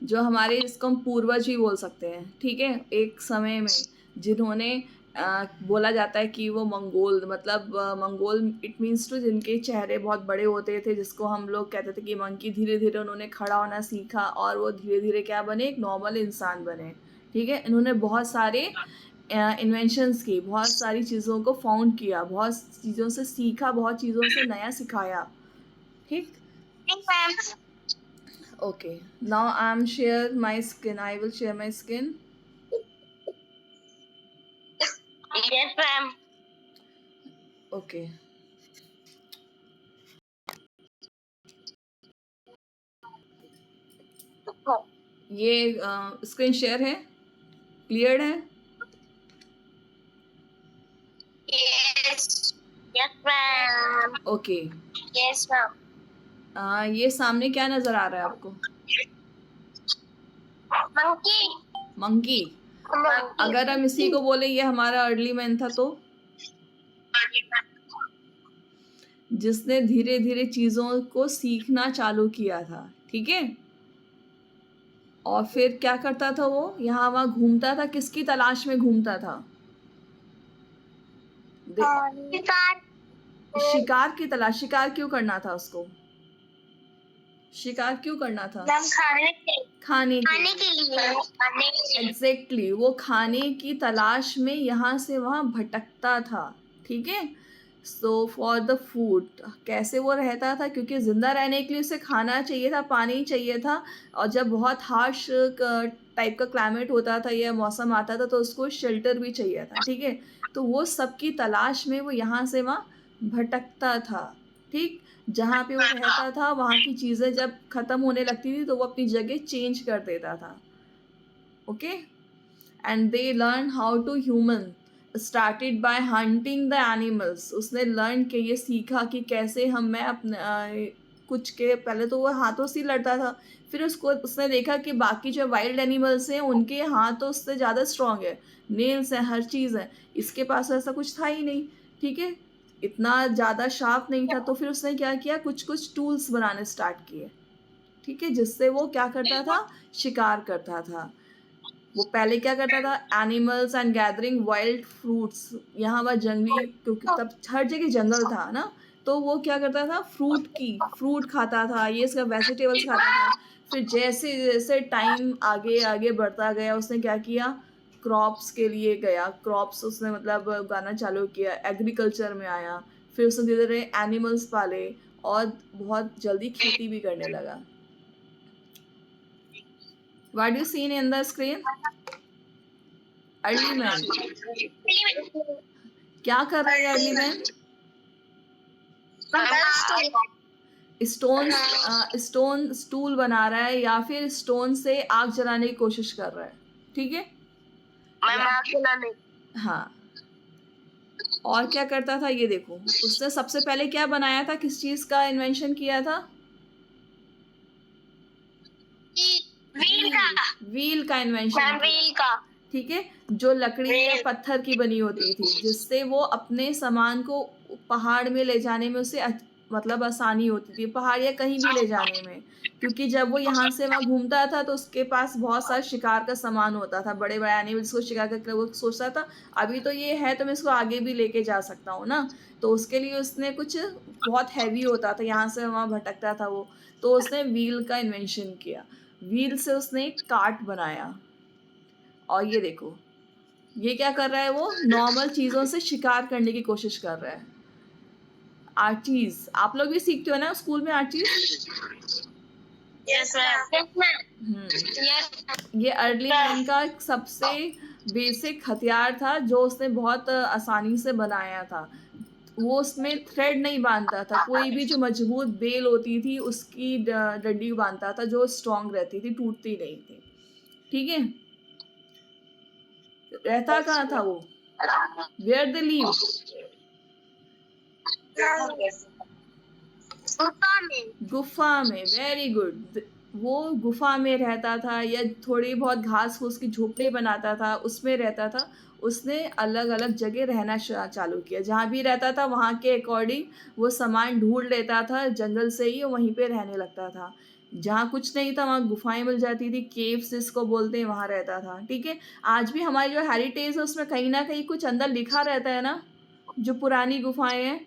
जो हमारे, इसको हम पूर्वज भी बोल सकते हैं, ठीक है, एक समय में जिन्होंने बोला जाता है कि वो मंगोल, मतलब मंगोल इट मीन्स टू जिनके चेहरे बहुत बड़े होते थे, जिसको हम लोग कहते थे कि मंकी, धीरे धीरे उन्होंने खड़ा होना सीखा और वो धीरे धीरे क्या बने, एक नॉर्मल इंसान बने। ठीक है, इन्होंने बहुत सारे इन्वेंशंस की, बहुत सारी चीज़ों को फाउंड किया, बहुत चीज़ों से सीखा, बहुत चीज़ों से नया सिखाया। ठीक। Okay, now I am share my skin, I will share my skin. Yes, ma'am. Okay, ये स्क्रीन शेयर है, क्लियर है? Yes. Yes, ma'am. Okay. Yes, ma'am. ये सामने क्या नजर आ रहा है आपको? Monkey. मंकी। Monkey. अगर हम इसी को बोले ये हमारा अर्ली मैन था, तो जिसने धीरे धीरे चीजों को सीखना चालू किया था। ठीक है, और फिर क्या करता था वो, यहाँ वहाँ घूमता था, किसकी तलाश में घूमता था? शिकार. शिकार की तलाश। शिकार क्यों करना था उसको? शिकार क्यों करना था? खाने के खाने के लिए. एग्जैक्टली, वो खाने की तलाश में यहाँ से वहाँ भटकता था। ठीक है, सो फॉर द फूड, कैसे वो रहता था, क्योंकि ज़िंदा रहने के लिए उसे खाना चाहिए था, पानी चाहिए था, और जब बहुत हार्श टाइप का क्लाइमेट होता था या मौसम आता था तो उसको शेल्टर भी चाहिए था। ठीक है, तो वो सबकी तलाश में वो यहाँ से वहाँ भटकता था। ठीक, जहाँ पे वो रहता था वहाँ की चीज़ें जब ख़त्म होने लगती थी तो वो अपनी जगह चेंज कर देता था। Okay, and they learn how to human started by hunting the animals. उसने लर्न के ये सीखा कि कैसे हम, मैं अपने कुछ के, पहले तो वो हाथों से ही लड़ता था, फिर उसको उसने देखा कि बाकी जो वाइल्ड एनिमल्स हैं उनके हाथ तो उससे ज़्यादा स्ट्रॉन्ग है, नेल्स हैं, हर चीज़ है, इसके पास ऐसा कुछ था ही नहीं। ठीक है, इतना ज़्यादा शार्प नहीं था, तो फिर उसने क्या किया, कुछ कुछ टूल्स बनाने स्टार्ट किए। ठीक है, जिससे वो क्या करता था, शिकार करता था। वो पहले क्या करता था, animals and gathering wild fruits, यहाँ वह जंगली, क्योंकि तब हर जगह जंगल था ना, तो वो क्या करता था, फ्रूट खाता था, ये सब वेजिटेबल्स खाता था। फिर जैसे जैसे टाइम आगे आगे बढ़ता गया, उसने क्या किया, क्रॉप्स के लिए गया, क्रॉप्स उसने मतलब उगाना चालू किया, एग्रीकल्चर में आया, फिर उसने धीरे धीरे एनिमल्स पाले और बहुत जल्दी खेती भी करने लगा। What do you see in the screen? Early man क्या कर रहा है? अर्ली मैन स्टोन स्टूल बना रहा है या फिर स्टोन से आग जलाने की कोशिश कर रहा है। ठीक है, हाँ। और क्या करता था ये देखो, उसने सबसे पहले क्या बनाया था, किस चीज का इन्वेंशन किया था? व्हील का इन्वेंशन किया। ठीक है, जो लकड़ी या पत्थर की बनी होती थी, जिससे वो अपने सामान को पहाड़ में ले जाने में उसे मतलब आसानी होती थी, पहाड़ या कहीं भी ले जाने में, क्योंकि जब वो यहाँ से वहाँ घूमता था तो उसके पास बहुत सारा शिकार का सामान होता था, बड़े बड़े एनिमल्स को शिकार करके वो सोचता था अभी तो ये है तो मैं इसको आगे भी लेके जा सकता हूँ ना, तो उसके लिए उसने कुछ बहुत हैवी होता था, यहाँ से वहाँ भटकता था वो, तो उसने व्हील का इन्वेंशन किया। व्हील से उसने एक कार्ट बनाया। और ये देखो, ये क्या कर रहा है, वो नॉर्मल चीज़ों से शिकार करने की कोशिश कर रहा है। आर्चीज, आप लोग भी सीखते हो ना स्कूल में आर्चीज? Yes, ma'am. ये अर्ली मैन का एक सबसे बेसिक हथियार था जो उसने बहुत आसानी से बनाया था। वो उसमें थ्रेड नहीं बांधता था, कोई भी जो मजबूत बेल होती थी उसकी डंडी बांधता था जो स्ट्रांग रहती थी, टूटती नहीं थी। ठीक है, रहता कहाँ था वो, वेयर दे लिव? गुफा में। वेरी गुड, वो गुफा में रहता था या थोड़ी बहुत घास फूस की झोपड़ी बनाता था, उसमें रहता था। उसने अलग अलग जगह रहना चालू किया, जहाँ भी रहता था वहाँ के अकॉर्डिंग वो सामान ढूंढ लेता था जंगल से ही, वहीं पे रहने लगता था। जहाँ कुछ नहीं था वहाँ गुफाएं मिल जाती थी, केव्स जिसको बोलते हैं, वहाँ रहता था। ठीक है, आज भी हमारी जो हेरिटेज है उसमें कहीं ना कहीं कुछ अंदर लिखा रहता है ना, जो पुरानी गुफाएं हैं,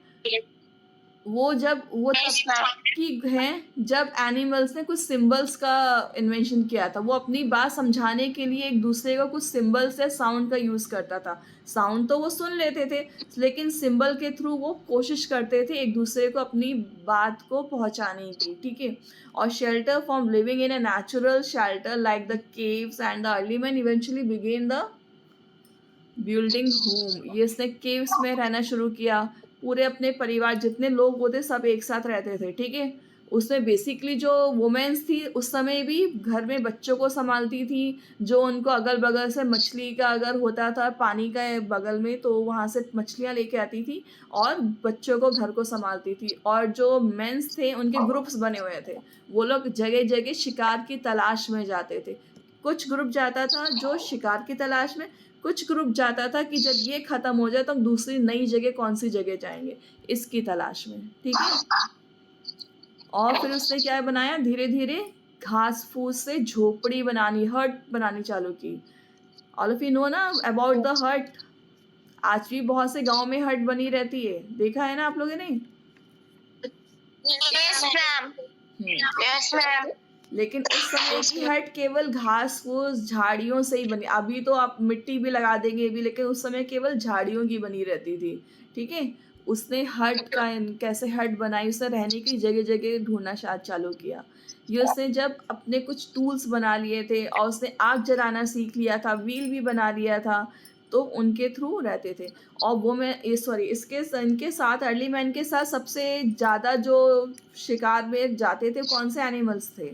वो जब वो तब Yes, ma'am. की हैं जब एनिमल्स ने कुछ सिंबल्स का इन्वेंशन किया था। वो अपनी बात समझाने के लिए एक दूसरे को कुछ सिंबल्स या साउंड का यूज़ करता था। साउंड तो वो सुन लेते थे, लेकिन सिंबल के थ्रू वो कोशिश करते थे एक दूसरे को अपनी बात को पहुंचाने की। ठीक है, और shelter from living in a natural shelter like the caves and the early man eventually began the building home. ये इसने केव्स में रहना शुरू किया। पूरे अपने परिवार जितने लोग होते सब एक साथ रहते थे। ठीक है, उसमें बेसिकली जो वुमेन्स थी उस समय भी घर में बच्चों को संभालती थी, जो उनको अगल बगल से मछली का अगर होता था पानी का बगल में तो वहाँ से मछलियाँ लेके आती थी और बच्चों को घर को संभालती थी। और जो मेंस थे उनके ग्रुप्स बने हुए थे, वो लोग जगह जगह शिकार की तलाश में जाते थे। कुछ ग्रुप जाता था जो शिकार की तलाश में, कुछ ग्रुप जाता था कि जब ये खत्म हो जाए तो हम दूसरी नई जगह कौन सी जगह जाएंगे, इसकी तलाश में। ठीक है, और फिर उसने क्या बनाया, धीरे धीरे घास फूस से झोपड़ी बनानी, हट बनानी चालू की। ऑल ऑफ यू नो ना अबाउट द हट। आज भी बहुत से गांव में हट बनी रहती है, देखा है ना आप लोगों ने? Yes, ma'am. Yes, ma'am. लेकिन उस समय की हट केवल घास फूस झाड़ियों से ही बनी। अभी तो आप मिट्टी भी लगा देंगे भी, लेकिन उस समय केवल झाड़ियों की बनी रहती थी। ठीक है, उसने हट का कैसे हट बनाई, उसने रहने की जगह जगह ढूंढना चालू किया। ये उसने जब अपने कुछ टूल्स बना लिए थे और उसने आग जलाना सीख लिया था, व्हील भी बना लिया था, तो उनके थ्रू रहते थे। और वो मैं ये सॉरी इसके इनके साथ अर्ली मैन के साथ सबसे ज़्यादा जो शिकार में जाते थे कौन से एनिमल्स थे?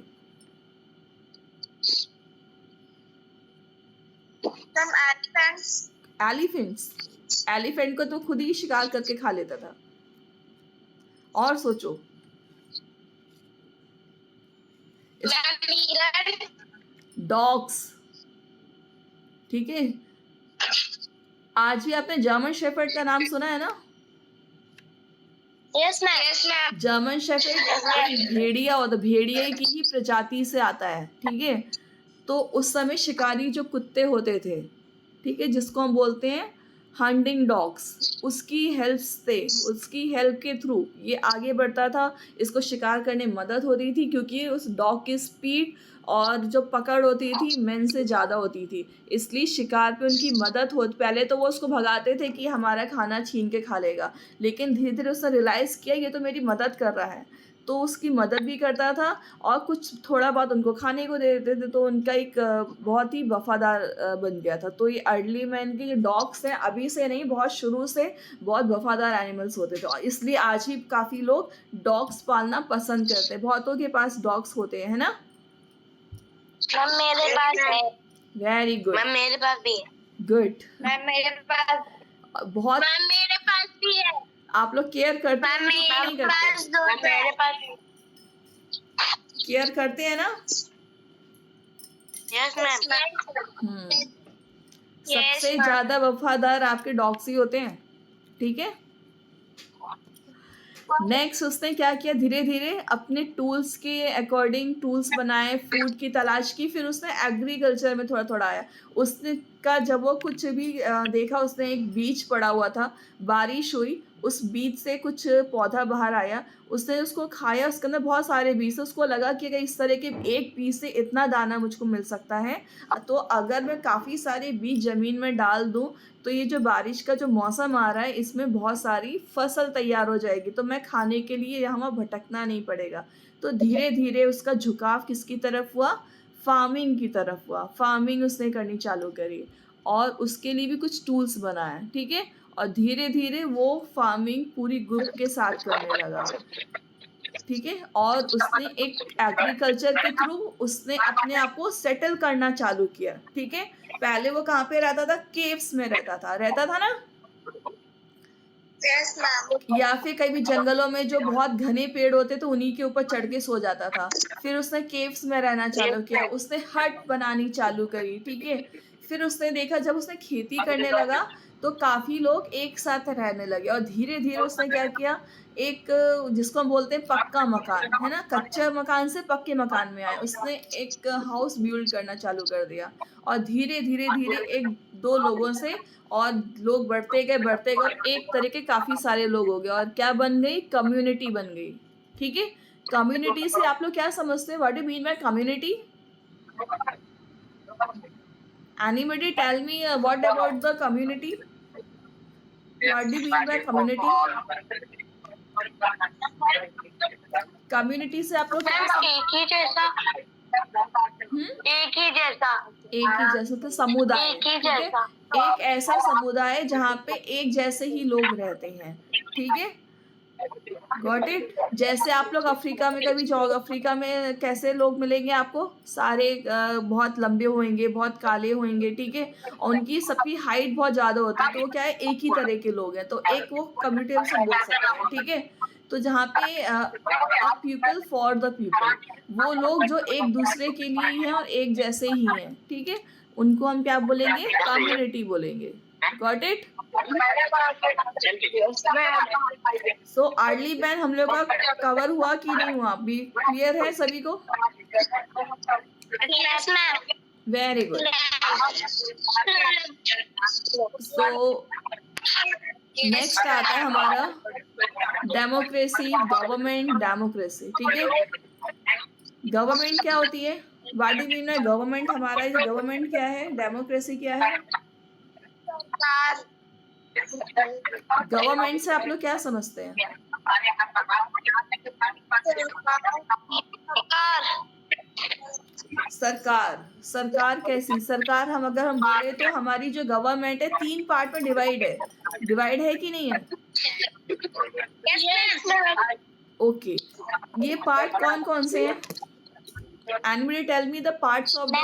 Some elephants. एलिफेंट्स। एलिफेंट को तो खुद ही शिकार करके खा लेता था। और सोचो, Ma'am, डॉग्स। ठीक है, आज भी आपने जर्मन शेफर्ड का नाम सुना है ना? Yes, ma'am. Yes, ma'am. German shepherd एक भेड़िया होता, भेड़िए की ही प्रजाति से आता है। ठीक है, तो उस समय शिकारी जो कुत्ते होते थे, ठीक है, जिसको हम बोलते हैं हंटिंग डॉग्स, उसकी हेल्प से, उसकी हेल्प के थ्रू ये आगे बढ़ता था। इसको शिकार करने में मदद होती थी क्योंकि उस डॉग की स्पीड और जो पकड़ होती थी मेन से ज़्यादा होती थी, इसलिए शिकार पे उनकी मदद हो। पहले तो वो उसको भगाते थे कि हमारा खाना छीन के खा लेगा, लेकिन धीरे धीरे उसने रियलाइज़ किया ये तो मेरी मदद कर रहा है, तो उसकी मदद भी करता था और कुछ थोड़ा बहुत उनको खाने को दे देते थे। तो उनका एक बहुत ही वफादार बन गया था। तो ये अर्ली मैन के जो डॉग्स हैं अभी से नहीं, बहुत शुरू से बहुत वफादार एनिमल्स होते थे, और इसलिए आज भी काफ़ी लोग डॉग्स पालना पसंद करते हैं। बहुतों के पास डॉग्स होते हैं, है ना? मैम मेरे पास है। वेरी गुड, मैम मेरे पास भी है। गुड। मैम मेरे पास। बहुत मैम मेरे पास भी है। आप लोग केयर करते हैं मैम कि नहीं मेरे पास करते? दो। मेरे पास। केयर करते हैं ना? Yes ma'am. सबसे ज़्यादा वफादार आपके डॉग्स ही होते हैं। ठीक है, नेक्स्ट उसने क्या किया, धीरे धीरे अपने टूल्स के अकॉर्डिंग टूल्स बनाए, फूड की तलाश की। फिर उसने एग्रीकल्चर में थोड़ा थोड़ा आया। उसने का जब वो कुछ भी देखा, उसने एक बीज पड़ा हुआ था, बारिश हुई, उस बीज से कुछ पौधा बाहर आया, उसने उसको खाया, उसके अंदर बहुत सारे बीज थे। उसको लगा कि अगर इस तरह के एक बीज से इतना दाना मुझको मिल सकता है, तो अगर मैं काफ़ी सारे बीज ज़मीन में डाल दूँ तो ये जो बारिश का जो मौसम आ रहा है इसमें बहुत सारी फसल तैयार हो जाएगी, तो मैं खाने के लिए यहाँ वहाँ भटकना नहीं पड़ेगा। तो धीरे धीरे उसका झुकाव किसकी तरफ हुआ, फार्मिंग की तरफ हुआ। फार्मिंग उसने करनी चालू करी और उसके लिए भी कुछ टूल्स बनाए। ठीक है, और धीरे धीरे वो फार्मिंग पूरी ग्रुप के साथ करने लगा। ठीक है, और उसने एक एग्रीकल्चर के थ्रू उसने अपने आप को सेटल करना चालू किया। ठीक है, पहले वो कहाँ पे रहता था, केव्स में रहता था ना? Yes, ma'am. या फिर कभी जंगलों में जो बहुत घने पेड़ होते तो उन्हीं के ऊपर चढ़ के सो जाता था। फिर उसने केव्स में रहना चालू किया, उसने हट बनानी चालू करी, ठीक है? फिर उसने देखा जब उसने खेती करने लगा तो काफ़ी लोग एक साथ रहने लगे और धीरे-धीरे उसने क्या किया, एक जिसको हम बोलते हैं पक्का मकान, है ना? कच्चे मकान से पक्के मकान में आए। उसने एक हाउस बिल्ड करना चालू कर दिया और धीरे-धीरे एक 2 लोगों से और लोग बढ़ते गए और एक तरह के काफ़ी सारे लोग हो गए और क्या बन गई? कम्युनिटी बन गई, ठीक है? कम्युनिटी से आप लोग क्या समझते हैं? What do you mean by community? Anybody tell me what about the community? What do you mean by community? Community से आप लोग क्या मैम एक ही जैसा, हुँ? एक ही जैसा, एक ही जैसा तो समुदाय, एक ही ठीक है? जैसा। एक ऐसा समुदाय जहाँ पे एक जैसे ही लोग रहते हैं, ठीक है? Got it? जैसे आप लोग अफ्रीका में कभी जाओगे, अफ्रीका में कैसे लोग मिलेंगे आपको? सारे बहुत लंबे होंगे, बहुत काले होंगे, ठीक है? और उनकी सबकी हाइट बहुत ज़्यादा होती है, तो वो क्या है एक ही तरह के लोग हैं, तो एक वो कम्युनिटी हम सब बोल सकते हैं, ठीक है? तो जहाँ पे a people for the people, वो लोग जो एक दूसरे के लिए ही हैं और एक जैसे ही हैं, ठीक है? उनको हम क्या बोलेंगे? कम्युनिटी बोलेंगे। Got it? So early ban हम लोग का कवर हुआ कि नहीं हुआ? अभी क्लियर है सभी को? Yes ma'am. Very good. So next आता है हमारा डेमोक्रेसी, गवर्नमेंट, डेमोक्रेसी, ठीक है? गवर्नमेंट क्या होती है? What do you mean by government? हमारा ये गवर्नमेंट क्या है? डेमोक्रेसी क्या है? गवर्नमेंट से आप लोग क्या समझते हैं? सरकार। सरकार कैसी? सरकार हम अगर हम बोले तो हमारी जो गवर्नमेंट है 3 पार्ट में डिवाइड है। डिवाइड है कि नहीं है? ओके। ये पार्ट कौन-कौन से हैं? Anybody tell me the parts of the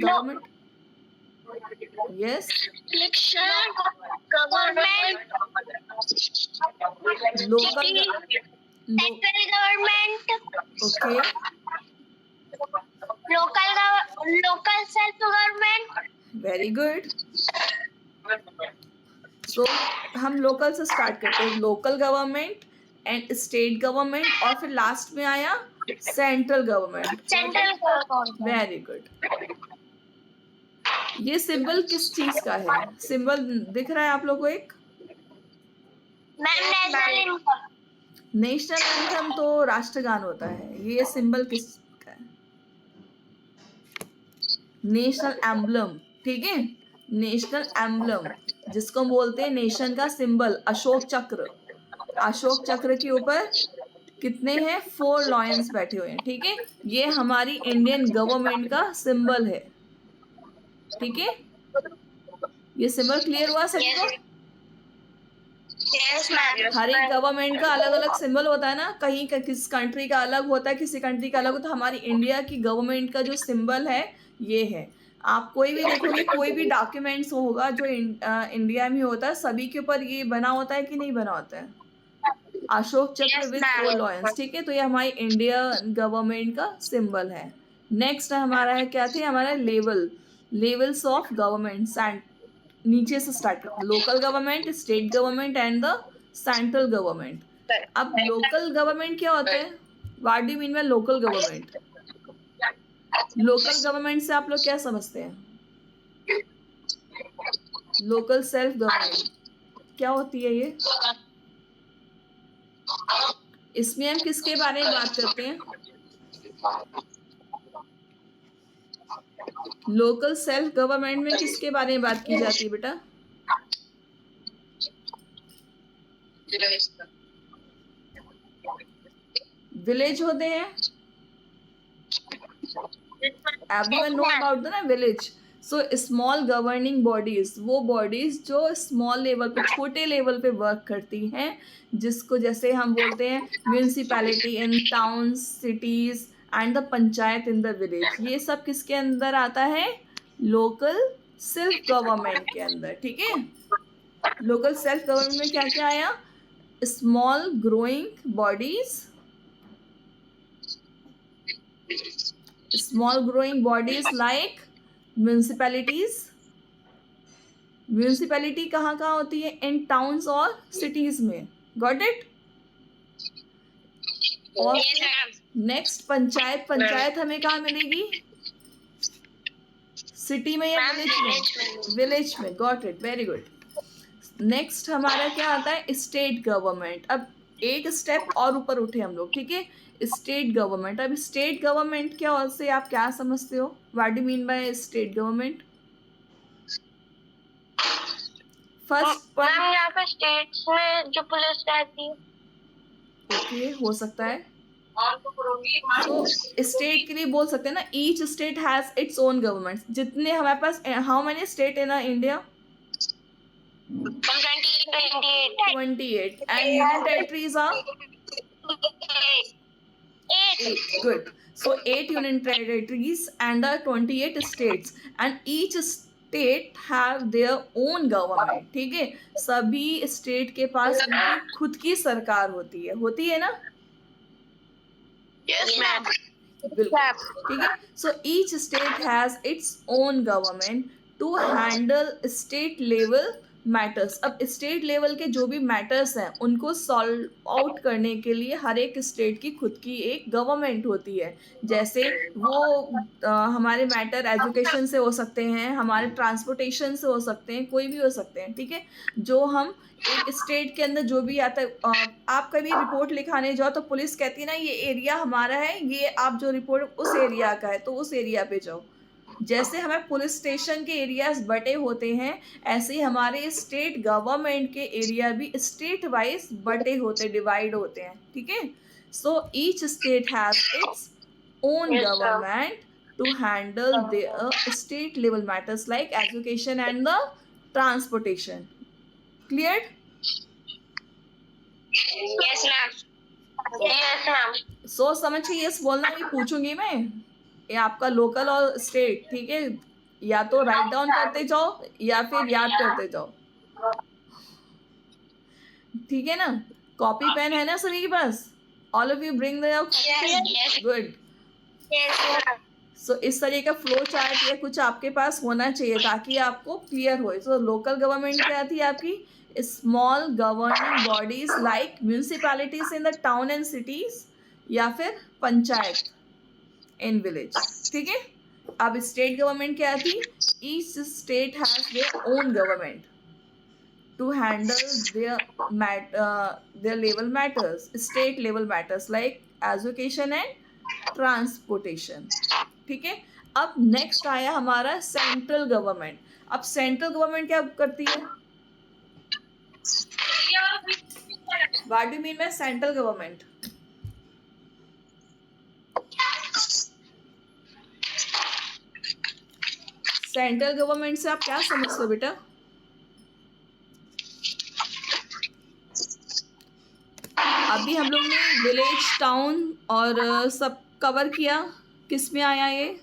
government? Yes? Election, government, Local लो central government, okay, local self government. Very good. So हम लोकल से स्टार्ट करते हैं। Local government and state government और फिर लास्ट में आया central government. Central government. Very good. ये सिंबल किस चीज का है? सिंबल दिख रहा है आप लोग को एक? Ma'am national income. National anthem तो राष्ट्रगान होता है। ये सिंबल किस का है? नेशनल एम्बलम, ठीक है? नेशनल एम्बलम जिसको हम बोलते हैं नेशन का सिंबल, अशोक चक्र। अशोक चक्र के ऊपर कितने हैं? 4 लॉयंस बैठे हुए हैं, ठीक है? ये हमारी इंडियन गवर्नमेंट का सिंबल है, ठीक है? ये सिंबल क्लियर हुआ सभी को? Yes ma'am. हर एक गवर्नमेंट का अलग अलग सिंबल होता है ना, कहीं का किस कंट्री का अलग होता है, किसी कंट्री का अलग होता है। हमारी इंडिया की गवर्नमेंट का जो सिंबल है ये है। आप कोई भी देखोगे, कोई भी डॉक्यूमेंट्स होगा जो इंडिया में होता है, सभी के ऊपर ये बना होता है कि नहीं बना होता है? अशोक चक्र Yes, विद ma'am. 4 लॉयंस, ठीक है? तो ये हमारी इंडिया गवर्नमेंट का सिंबल है। नेक्स्ट हमारा है क्या थे? हमारा लेवल्स ऑफ गवर्नमेंट। नीचे से स्टार्ट करते हैं। Local government, state government and the central government. अब लोकल गवर्नमेंट क्या होता है? What do you mean by local government? Local government से आप लोग क्या समझते हैं? लोकल सेल्फ गवर्नमेंट क्या होती है ये? इसमें हम किसके बारे में बात करते हैं? लोकल सेल्फ गवर्नमेंट में किसके बारे में बात की जाती है बेटा? विलेज होते हैं। Everyone know about the ना village. So small governing bodies, वो बॉडीज जो स्मॉल लेवल पे, छोटे लेवल पे वर्क करती हैं, जिसको जैसे हम बोलते हैं municipality in towns, cities and the panchayat in the village. ये सब किसके अंदर आता है? लोकल सेल्फ गवर्नमेंट के अंदर, ठीक है? लोकल सेल्फ गवर्नमेंट में क्या क्या आया? small growing bodies, like municipalities. Municipality कहाँ कहाँ होती है? इन टाउन्स और सिटीज में. Got it? और Yes, ma'am. नेक्स्ट पंचायत हमें कहाँ मिलेगी? सिटी में या Ma'am, विलेज में? विलेज में. Got it, very good. Next हमारा क्या आता है? State government. अब एक स्टेप और ऊपर उठे हम लोग, ठीक है? State government. अब स्टेट गवर्नमेंट क्या, और से आप क्या समझते हो? What do mean by state government? First ma'am यहाँ पे स्टेट्स में जो पुलिस रहती है. ओके, हो सकता है. तो स्टेट के लिए बोल सकते हैं ना, each state has its own government. जितने हमारे पास, how many state in India? 28. And union territories are 8. Good. So 8 union territories and 28 states, and each state have their own government. ठीक है? सभी स्टेट के पास उनकी खुद की सरकार होती है ना? Yes, ma'am. बिल्कुल. ठीक है. So each state has its own government to handle state level matters. अब स्टेट लेवल के जो भी मैटर्स हैं उनको सॉल्व आउट करने के लिए हर एक स्टेट की खुद की एक गवर्नमेंट होती है. जैसे वो हमारे मैटर एजुकेशन से हो सकते हैं, हमारे ट्रांसपोर्टेशन से हो सकते हैं, कोई भी हो सकते हैं. ठीक है? जो हम एक स्टेट के अंदर जो भी आता है, आप कभी रिपोर्ट लिखाने जाओ तो पुलिस कहती है ना, ये एरिया हमारा है, ये आप जो रिपोर्ट उस एरिया का है तो उस एरिया पे जाओ. जैसे हमें पुलिस स्टेशन के एरियाज बटे होते हैं, ऐसे ही हमारे स्टेट गवर्नमेंट के एरिया भी स्टेट वाइज बटे होते, डिवाइड होते हैं. ठीक है? So each state has its own government to handle the state level matters like education and the transportation. Clear? Yes, ma'am. Yes, ma'am. सोच समझ के यस बोलना, भी पूछूंगी मैं. ये आपका लोकल और स्टेट. ठीक है? या तो राइट डाउन करते जाओ या फिर याद करते जाओ. ठीक है ना? कॉपी पेन है ना सभी के पास? All of you bring the Yes. Good. Yes, ma'am. So इस तरह का फ्लो चार्ट या कुछ आपके पास होना चाहिए ताकि आपको क्लियर हो. सो लोकल गवर्नमेंट क्या थी आपकी? Small governing bodies like municipalities in the town and cities, या फिर पंचायत इन विलेज. ठीक है? अब स्टेट गवर्नमेंट क्या थी? Each state has their own government to handle their level matters, state level matters like education and transportation. ठीक है? अब नेक्स्ट आया हमारा सेंट्रल गवर्नमेंट. अब सेंट्रल गवर्नमेंट क्या करती है? What do mean by central government? Central government से आप क्या समझते हो बेटा? अभी हम लोग ने विलेज, टाउन और सब कवर किया. किस में आया ये?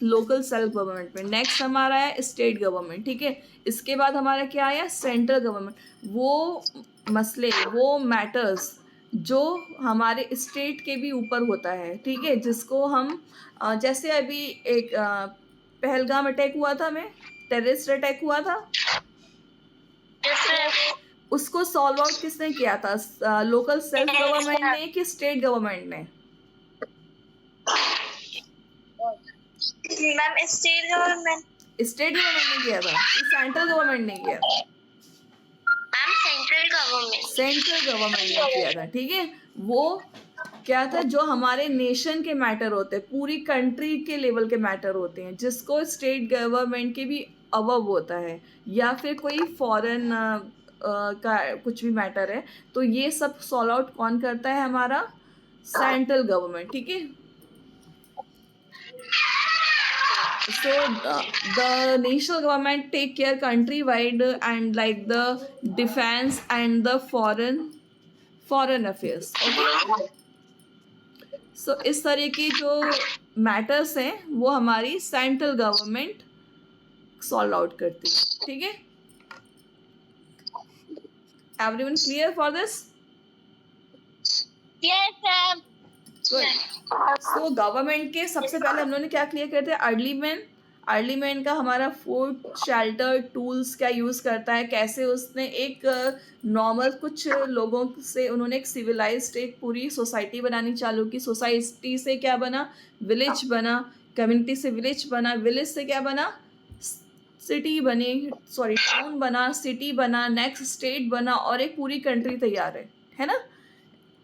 लोकल सेल्फ गवर्नमेंट में. नेक्स्ट हमारा है स्टेट गवर्नमेंट. ठीक है? इसके बाद हमारा क्या आया? Central government. वो मसले, वो मैटर्स जो हमारे स्टेट के भी ऊपर होता है. ठीक है? जिसको हम जैसे अभी एक पहलगाम अटैक हुआ था, में टेररिस्ट अटैक हुआ था, उसको सॉल्व आउट किसने किया था? लोकल सेल्फ गवर्नमेंट ने कि स्टेट गवर्नमेंट ने? Ma'am state government. State government ने किया था कि सेंट्रल गवर्नमेंट ने किया था? Ma'am central government. Central government ने किया था. ठीक है? वो क्या था? जो हमारे नेशन के मैटर होते हैं, पूरी कंट्री के लेवल के मैटर होते हैं, जिसको स्टेट गवर्नमेंट के भी अबव होता है, या फिर कोई फॉरेन का कुछ भी मैटर है, तो ये सब सॉल्व आउट कौन करता है? हमारा सेंट्रल गवर्नमेंट. ठीक है? So the national government take care countrywide and like the defense and the foreign affairs. Okay? So इस तरह की जो मैटर्स हैं वो हमारी सेंट्रल गवर्नमेंट सॉल्व आउट करती है. ठीक है? Everyone clear for this? Yes, ma'am. Good. So government के सबसे पहले हम लोगों ने क्या क्लियर करते हैं, अर्ली मैन का हमारा फूड शेल्टर टूल्स क्या यूज़ करता है, कैसे उसने एक नॉर्मल कुछ लोगों से उन्होंने एक सिविलाइज्ड एक पूरी सोसाइटी बनानी चालू की, सोसाइटी से क्या बना, विलेज बना, कम्युनिटी से विलेज बना, विलेज से क्या बना, सिटी बनी, सॉरी टाउन बना, सिटी बना, नेक्स्ट स्टेट बना और एक पूरी कंट्री तैयार है ना।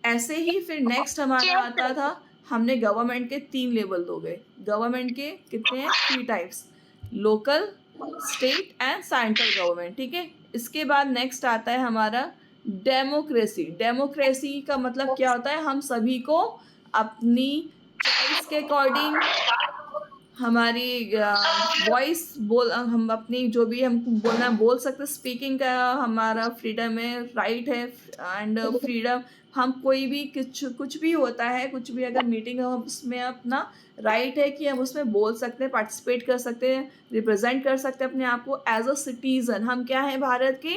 ऐसे ही फिर नेक्स्ट हमारा आता था, हमने गवर्नमेंट के 3 लेवल हो गए, गवर्नमेंट के कितने हैं, 3 types, local, state and central government, ठीक है। इसके बाद नेक्स्ट आता है हमारा डेमोक्रेसी। डेमोक्रेसी का मतलब क्या होता है, हम सभी को अपनी चॉइस के अकॉर्डिंग हमारी वॉइस हम अपनी जो भी हमको बोलना बोल सकते, स्पीकिंग का हमारा फ्रीडम है, राइट है, एंड फ्रीडम, हम कोई भी कुछ भी होता है, कुछ भी अगर मीटिंग हो उसमें अपना राइट है कि हम उसमें बोल सकते हैं, पार्टिसिपेट कर सकते हैं, रिप्रेजेंट कर सकते हैं अपने आप को एज अ सिटीजन। हम क्या है भारत के,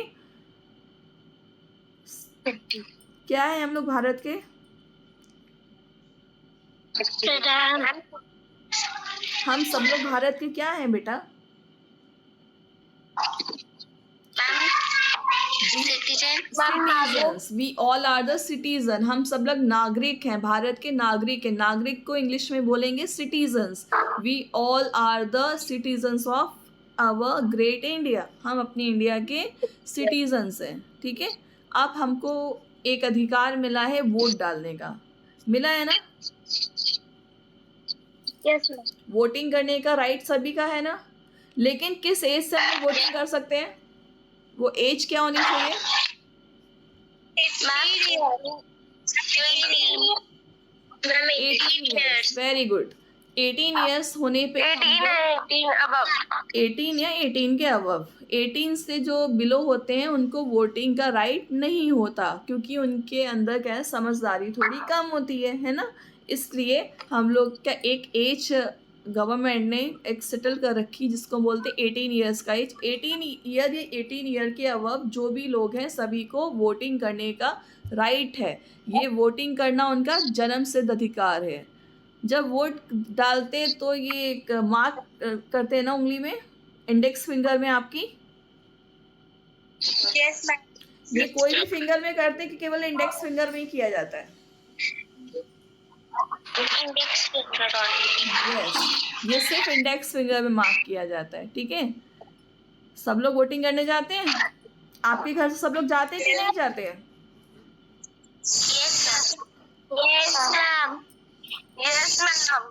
क्या है हम लोग भारत के, हम सब लोग भारत के क्या हैं बेटा, citizens, we all are the citizen, हम सब लोग नागरिक हैं, भारत के नागरिक हैं। नागरिक को इंग्लिश में बोलेंगे citizens. We all are the citizens of our great India, हम अपनी इंडिया के सिटीजन्स हैं, ठीक है। अब हमको एक अधिकार मिला है वोट डालने का, मिला है ना। Yes, ma'am. वोटिंग करने का राइट सभी का है ना, लेकिन किस एज से हम वोटिंग कर सकते हैं, वो एज क्या होनी चाहिए, 18 ईयर्स, वेरी गुड। 18 ईयर्स होने पे 18 या 18 के अबव, 18 से जो बिलो होते हैं उनको वोटिंग का राइट नहीं होता, क्योंकि उनके अंदर क्या है, समझदारी थोड़ी कम होती है ना। इसलिए हम लोग का एक एज गवर्नमेंट ने एक सेटल कर रखी जिसको बोलते हैं 18 ईयर्स का एज। 18 ईयर या 18 ईयर के अबव जो भी लोग हैं सभी को वोटिंग करने का राइट है। ये वोटिंग करना उनका जन्म सिद्ध अधिकार है। जब वोट डालते तो ये एक मार्क करते हैं ना उंगली में, इंडेक्स फिंगर में आपकी, Yes, ma'am. ये कोई भी फिंगर में करते हैं कि केवल इंडेक्स फिंगर में ही किया जाता है, Index finger only. यस, ये सिर्फ इंडेक्स फिंगर में मार्क किया जाता है, ठीक है। सब लोग वोटिंग करने जाते हैं, आपके घर से सब लोग जाते हैं कि नहीं जाते हैं, Yes, ma'am. Yes, ma'am. Yes, ma'am.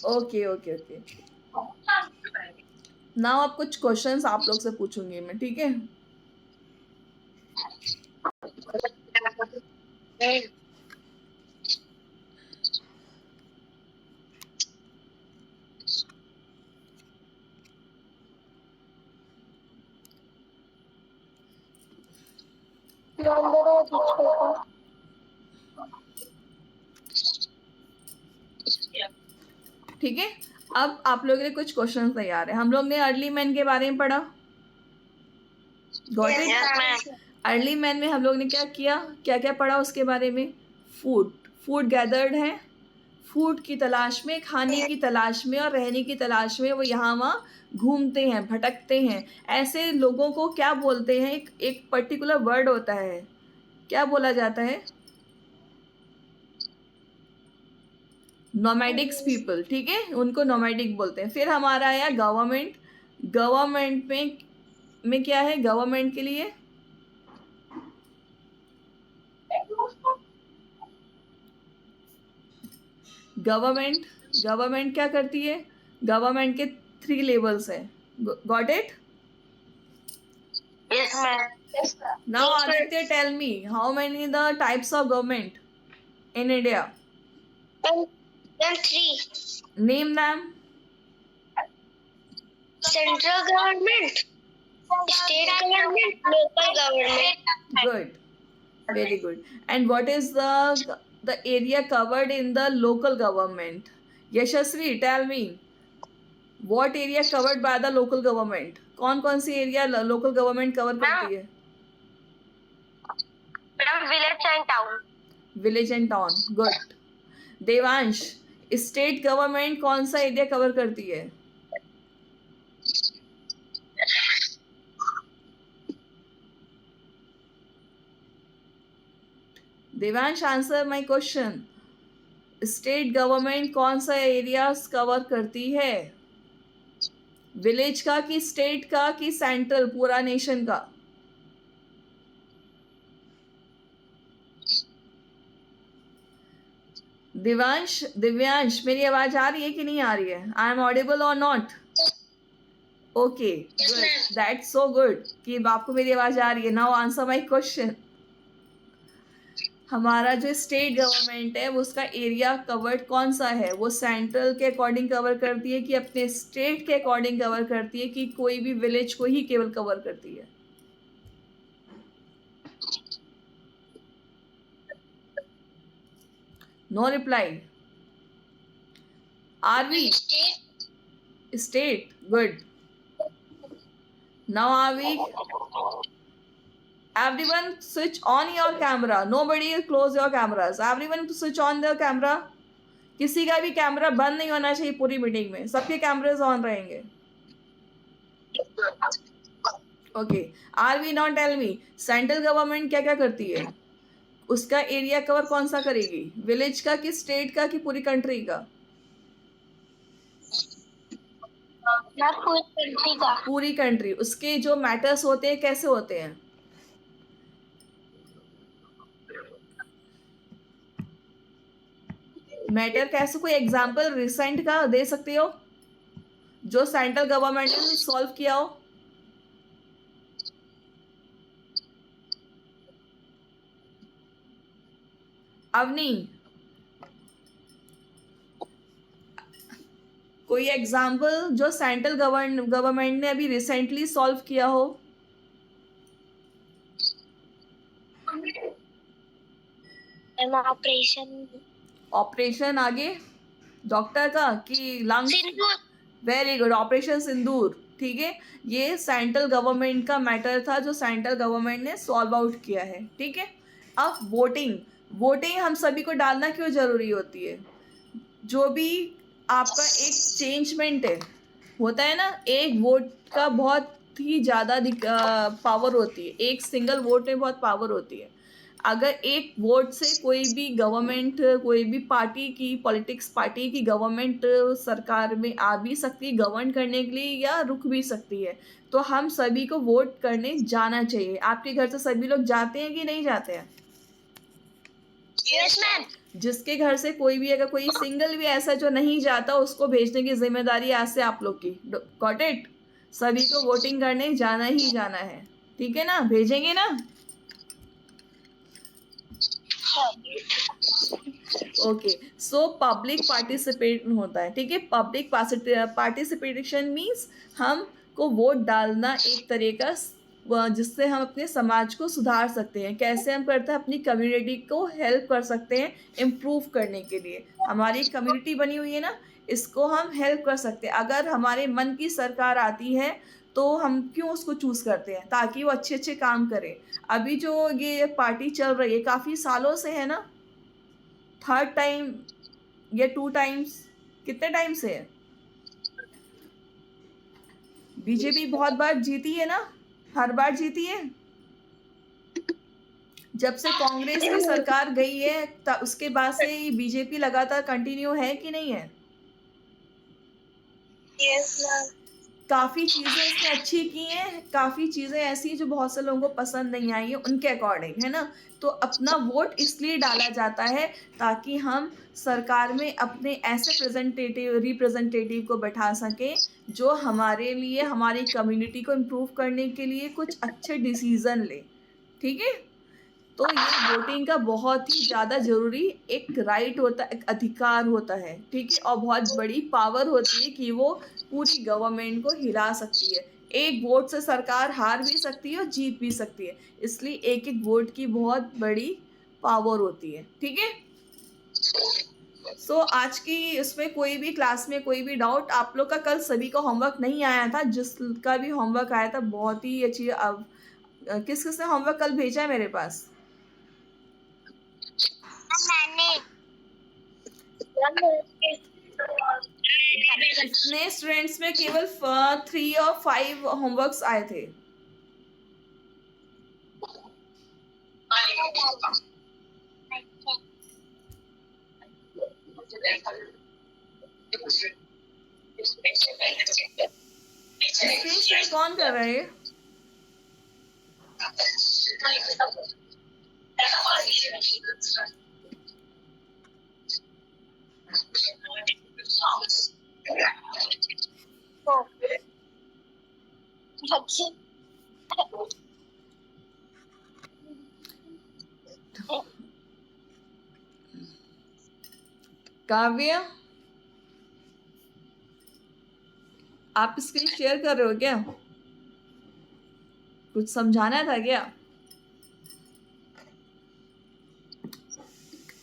Okay okay okay. Now अब कुछ क्वेश्चंस आप लोग से पूछूंगी मैं, ठीक है। ठीक है, अब आप लोगों के लिए कुछ क्वेश्चन तैयार है। हम लोग ने अर्ली मैन के बारे में पढ़ा, got it. Yes, ma'am. Early man में हम लोग ने क्या किया, क्या क्या पढ़ा उसके बारे में, फूड गैदर्ड है, फूड की तलाश में, खाने की तलाश में और रहने की तलाश में वो यहाँ वहाँ घूमते हैं, भटकते हैं। ऐसे लोगों को क्या बोलते हैं, एक पर्टिकुलर वर्ड होता है, क्या बोला जाता है, नोमैडिक्स पीपल, ठीक है, उनको नोमैडिक बोलते हैं। फिर हमारा आया गवर्नमेंट। गवर्नमेंट में क्या है, गवर्नमेंट के लिए गवर्नमेंट क्या करती है, गवर्नमेंट के 3 लेवल्स है, got it. Yes, ma'am. Yes, ma'am. Now Aditya tell me how many the types of government in India, Then three. Name them. Central government, state government, local government. Good, very good. And what is the area covered in the local government? Yashasvi, tell me, what area covered by the local government? कौन सी area local government cover करती है? From village and town. Village and town, good. Devansh, state government कौन सा area cover करती है? Devansh, answer my question. State government कौन सा areas cover करती है? विलेज का कि स्टेट का कि सेंट्रल, पूरा नेशन का? दिव्यांश, मेरी आवाज आ रही है कि नहीं आ रही है? आई एम ऑडिबल और not? Okay, good, that's so good कि आपको मेरी आवाज आ रही है। Now answer my question. हमारा जो स्टेट गवर्नमेंट है वो उसका एरिया कवर्ड कौन सा है? वो सेंट्रल के अकॉर्डिंग कवर करती है कि अपने स्टेट के अकॉर्डिंग कवर करती है कि कोई भी विलेज को ही केवल कवर करती है? No reply. Aarvi, state, good. Now are we? Everyone switch on your camera. Nobody close your cameras. Everyone to switch on their camera. किसी का भी कैमरा बंद नहीं होना चाहिए पूरी मीटिंग में, सबके कैमरेज ऑन रहेंगे। Okay, Aarvi now tell me, central government क्या क्या करती है? उसका एरिया कवर कौन सा करेगी? विलेज का कि स्टेट का कि पूरी कंट्री का? पूरी कंट्री का। पूरी कंट्री। उसके जो मैटर्स होते हैं कैसे होते हैं? मैटर कैसे, कोई एग्जांपल रिसेंट का दे सकते हो जो सेंट्रल गवर्नमेंट ने सॉल्व किया हो? अवनी, कोई एग्जांपल जो सेंट्रल गवर्नमेंट ने अभी रिसेंटली सॉल्व किया हो? ऑपरेशन आगे डॉक्टर का कि लंग्स? वेरी गुड, ऑपरेशन सिंदूर। ठीक है, ये सेंट्रल गवर्नमेंट का मैटर था जो सेंट्रल गवर्नमेंट ने सॉल्व आउट किया है। ठीक है, अब वोटिंग हम सभी को डालना क्यों जरूरी होती है? जो भी आपका एक चेंजमेंट है होता है ना, एक वोट का बहुत ही ज़्यादा पावर होती है, एक सिंगल वोट में बहुत पावर होती है। अगर एक वोट से कोई भी गवर्नमेंट, कोई भी पार्टी की, पॉलिटिक्स पार्टी की गवर्नमेंट सरकार में आ भी सकती है गवर्न करने के लिए या रुक भी सकती है। तो हम सभी को वोट करने जाना चाहिए। आपके घर से सभी लोग जाते हैं कि नहीं जाते हैं? Yes ma'am. जिसके घर से कोई भी, अगर कोई सिंगल भी ऐसा जो नहीं जाता, उसको भेजने की जिम्मेदारी आज से आप लोग की। Got it? सभी को वोटिंग करने जाना ही जाना है, ठीक है ना? भेजेंगे ना? ओके, सो पब्लिक पार्टिसिपेट होता है। ठीक है, पब्लिक पार्टिसिपेशन मीन्स हमको वोट डालना एक तरीका जिससे हम अपने समाज को सुधार सकते हैं। कैसे हम करते हैं? अपनी कम्युनिटी को हेल्प कर सकते हैं इम्प्रूव करने के लिए। हमारी कम्युनिटी बनी हुई है ना, इसको हम हेल्प कर सकते हैं। अगर हमारे मन की सरकार आती है तो हम क्यों उसको चूज़ करते हैं? ताकि वो अच्छे अच्छे काम करे। अभी जो ये पार्टी चल रही है काफ़ी सालों से है ना, थर्ड टाइम या 2 टाइम्स, कितने टाइम से है? बीजेपी बहुत बार जीती है ना, हर बार जीती है। जब से कांग्रेस की सरकार गई है उसके बाद से बीजेपी लगातार कंटिन्यू है कि नहीं है? Yes ma'am. काफ़ी चीज़ें इसने अच्छी की हैं, काफ़ी चीज़ें ऐसी जो बहुत से लोगों को पसंद नहीं आई है उनके अकॉर्डिंग, है ना? तो अपना वोट इसलिए डाला जाता है ताकि हम सरकार में अपने ऐसे रिप्रेजेंटेटिव को बैठा सकें जो हमारे लिए, हमारी कम्युनिटी को इम्प्रूव करने के लिए कुछ अच्छे डिसीज़न लें। ठीक है? तो ये वोटिंग का बहुत ही ज़्यादा ज़रूरी एक राइट होता है, एक अधिकार होता है। ठीक है, और बहुत बड़ी पावर होती है कि वो पूरी गवर्नमेंट को हिला सकती है। एक वोट से सरकार हार भी सकती है और जीत भी सकती है, इसलिए एक एक वोट की बहुत बड़ी पावर होती है। ठीक है, सो आज की इसमें कोई भी क्लास में कोई भी डाउट? आप लोग का कल सभी का होमवर्क नहीं आया था, जिसका भी होमवर्क आया था बहुत ही अच्छी। अब किस किसने होमवर्क कल भेजा है मेरे पास? इतने स्टूडेंट्स में केवल 3 और 5 होमवर्क्स आए थे। स्क्रीन शेयर कौन कर रहा है? काव्य, आप स्क्रीन शेयर कर रहे हो क्या? कुछ समझाना था क्या?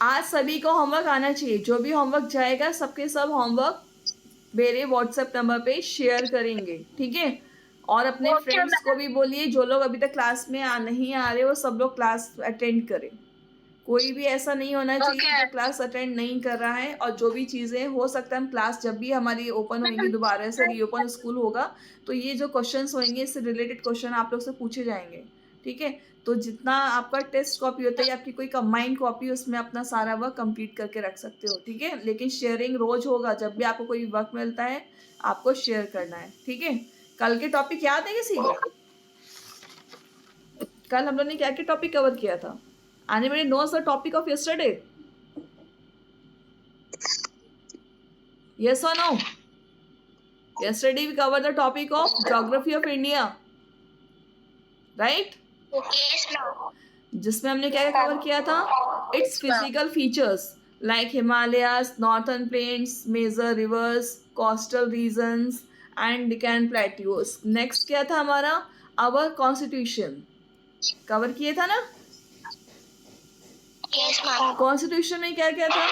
आज सभी को होमवर्क आना चाहिए। जो भी होमवर्क जाएगा सबके सब होमवर्क मेरे व्हाट्सएप नंबर पे शेयर करेंगे, ठीक है? और अपने Okay, फ्रेंड्स को भी बोलिए, जो लोग अभी तक क्लास में नहीं आ रहे वो सब लोग क्लास अटेंड करें। कोई भी ऐसा नहीं होना चाहिए Okay. जो क्लास अटेंड नहीं कर रहा है। और जो भी चीज़ें हो सकता है हम क्लास जब भी हमारी ओपन होंगी, दोबारा से रीओपन स्कूल होगा, तो ये जो क्वेश्चंस होंगे इससे रिलेटेड क्वेश्चन आप लोग से पूछे जाएंगे, ठीक है? तो जितना आपका टेस्ट कॉपी होता है, आपकी कोई कंबाइंड कॉपी, उसमें अपना सारा वर्क कंप्लीट करके रख सकते हो, ठीक है? लेकिन शेयरिंग रोज होगा। जब भी आपको कोई वर्क मिलता है आपको शेयर करना है, ठीक है? कल के टॉपिक याद है किसी को? कल हम लोग ने क्या क्या टॉपिक कवर किया था? Anybody knows the topic of yesterday? Yes or no? Yesterday we covered the topic of geography of India, right? Yes, ma'am. जिसमें हमने क्या क्या कवर किया था? Its physical features like Himalayas, northern plains, major rivers, coastal regions and Deccan plateaus. Next क्या था हमारा? Our constitution. Cover किए था ना? Yes, ma'am. Constitution में क्या क्या था?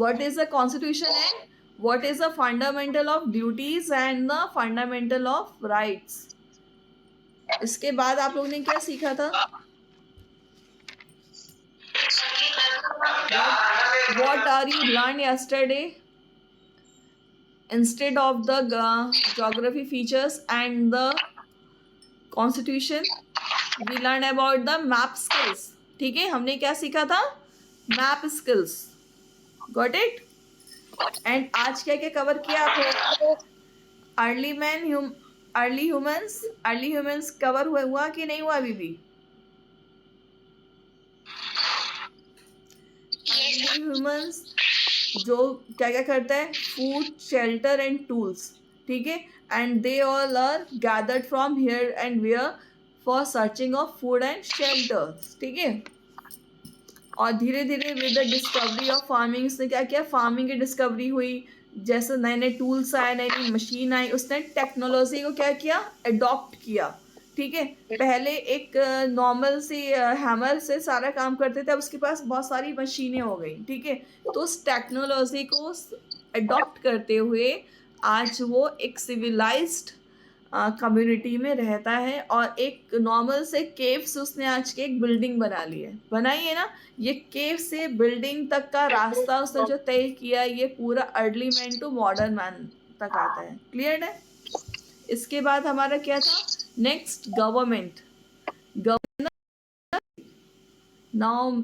What is the constitution and what is the fundamental of duties and the fundamental of rights? इसके बाद आप लोगों ने क्या सीखा था? What are you learned yesterday? Instead of the geography features and the constitution, we learned about the map skills. ठीक है, हमने क्या सीखा था? Map skills. Got it? And आज क्या क्या कवर किया आपको? अर्ली ह्यूमंस कवर हुआ कि नहीं हुआ अभी भी? अर्ली ह्यूमंस जो क्या क्या करता है? फूड, शेल्टर एंड टूल्स, ठीक है? And they all are gathered from here and where for searching of food and shelter, ठीक है? और धीरे धीरे with the discovery of farming, उसने क्या किया? फार्मिंग की डिस्कवरी हुई, जैसे नए नए टूल्स आए, नई नई मशीन आई, उसने टेक्नोलॉजी को क्या किया? अडॉप्ट किया, ठीक है? पहले एक नॉर्मल सी हैमर से सारा काम करते थे, अब उसके पास बहुत सारी मशीनें हो गई, ठीक है? तो उस टेक्नोलॉजी को अडॉप्ट करते हुए आज वो एक सिविलाइज्ड कम्युनिटी में रहता है और एक नॉर्मल से केव से उसने आज के एक बिल्डिंग बना ली है, बनाई है ना? ये केव से बिल्डिंग तक का रास्ता उसने जो तय किया, ये पूरा early man to modern man तक आता है। क्लियर है? इसके बाद हमारा क्या था? Next government. नाउ